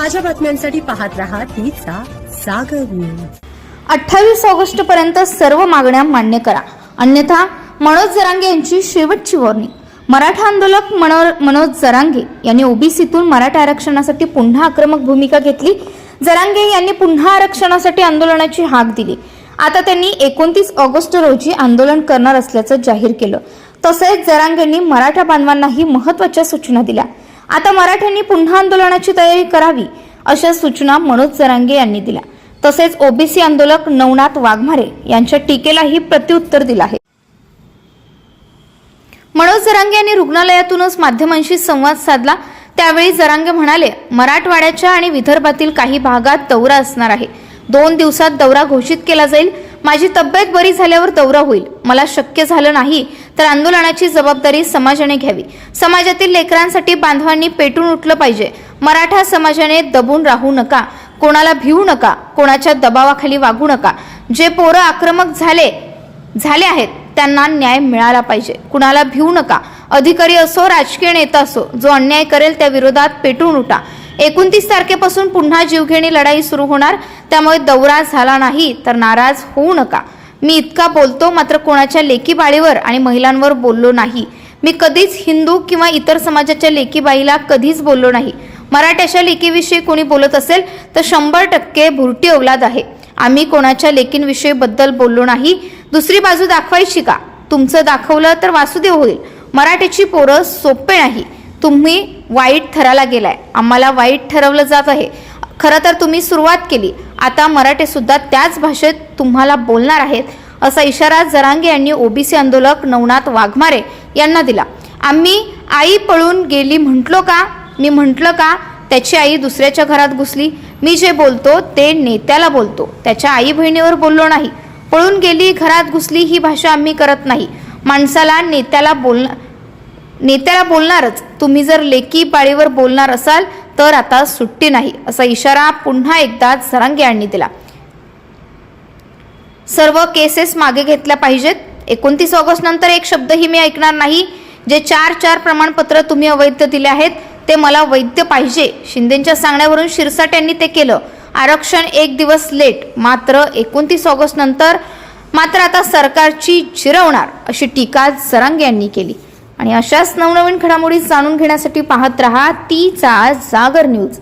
ताज्या बातम्यांसाठी पाहत रहा तीचा सागर न्यूज। 28 ऑगस्ट पर्यंत सर्व मागण्या मान्य करा, अन्यथा मनोज जरांगे यांची शेवटची वॉर्निंग। मराठा आंदोलक मनोज जरांगे यांनी ओबीसीतून मराठा आरक्षणासाठी पुन्हा आक्रमक भूमिका घेतली। जरांगे यांनी पुन्हा आरक्षणासाठी आंदोलनाची हाक दिली। आता त्यांनी 29 ऑगस्ट रोजी आंदोलन करणार असल्याचं जाहीर केलं। तसेच जरांगेंनी मराठा बांधवांनाही महत्त्वाच्या सूचना दिल्या। आता मराठ्यांनी पुन्हा आंदोलनाची तयारी करावी अशा सूचना मनोज जरांगे यांनी दिल्या। तसेच ओबीसी आंदोलक नवनाथ वाघमारे यांच्या टीकेलाही प्रत्युत्तर दिलं आहे। मनोज जरांगे यांनी रुग्णालयातूनच माध्यमांशी संवाद साधला। त्यावेळी जरांगे म्हणाले, मराठवाड्याच्या आणि विदर्भातील काही भागात दौरा असणार आहे। 2 दिवसात दौरा घोषित केला जाईल। माझी तब्येत बरी झाल्यावर दौरा होईल। मला शक्य झालं नाही तर आंदोलनाची जबाबदारी समाजाने घ्यावी। समाजातील लेकरांसाठी बांधवांनी पेटून उठलं पाहिजे। मराठा समाजाने दबून राहू नका, कोणाला भिवू नका, कोणाच्या दबावाखाली वागू नका। जे पोरं आक्रमक झाले आहेत त्यांना न्याय मिळाला पाहिजे। कुणाला भिवू नका। अधिकारी असो, राजकीय नेता असो, जो अन्याय करेल त्या विरोधात पेटून उठा। 29 तारखेपासून पुन्हा जीवघेणी लढाई सुरू होणार, त्यामुळे दौरा झाला नाही तर नाराज होऊ नका। मी इतका बोलतो, मात्र कोणाच्या लेकीबाळीवर आणि महिलांवर बोललो नाही। मी कधीच हिंदू किंवा इतर समाजाच्या लेकीबाईला कधीच बोललो नाही। मराठ्याच्या लेकीविषयी कोणी बोलत असेल तर 100% भुरटी औलाद आहे। आम्ही कोणाच्या लेकींविषयी बद्दल बोललो नाही। दुसरी बाजू दाखवायची का? तुमचं दाखवलं तर वासुदेव होईल। मराठ्याची पोरं सोपे नाही। तुम्ही वाईट ठराला गेलाय, आम्हाला वाईट ठरवलं जात आहे। खरं तर तुम्ही सुरुवात केली, आता मराठे सुद्धा त्याच भाषेत तुम्हाला बोलणार आहेत, असा इशारा जरांगे यांनी ओबीसी आंदोलक नवनाथ वाघमारे यांना दिला। आम्ही आई पळून गेली म्हटलो का? मी म्हटलं का त्याची आई दुसऱ्याच्या घरात घुसली? मी जे बोलतो ते नेत्याला बोलतो, त्याच्या आई बहिणीवर बोललो नाही। पळून गेली, घरात घुसली ही भाषा आम्ही करत नाही। माणसाला नेत्याला बोलणारच। तुम्ही जर लेकी बाळीवर बोलणार असाल तर आता सुट्टी नाही, असा इशारा पुन्हा एकदा जरांगे यांनी दिला। सर्व केसेस मागे घेतल्या पाहिजेत। 29 ऑगस्ट नंतर एक शब्दही मी ऐकणार नाही। जे 4 प्रमाणपत्र तुम्ही अवैध दिले आहेत ते मला वैध पाहिजे। शिंदेच्या सांगण्यावरून शिरसाट यांनी ते केलं। आरक्षण 1 दिवस लेट, मात्र 29 ऑगस्ट नंतर मात्र आता सरकारची जिरवणार, अशी टीका जरांगे यांनी केली। आणि अशाच नवनवीन घडामोडी जाणून घेण्यासाठी पाहत रहा तीचा जागर न्यूज।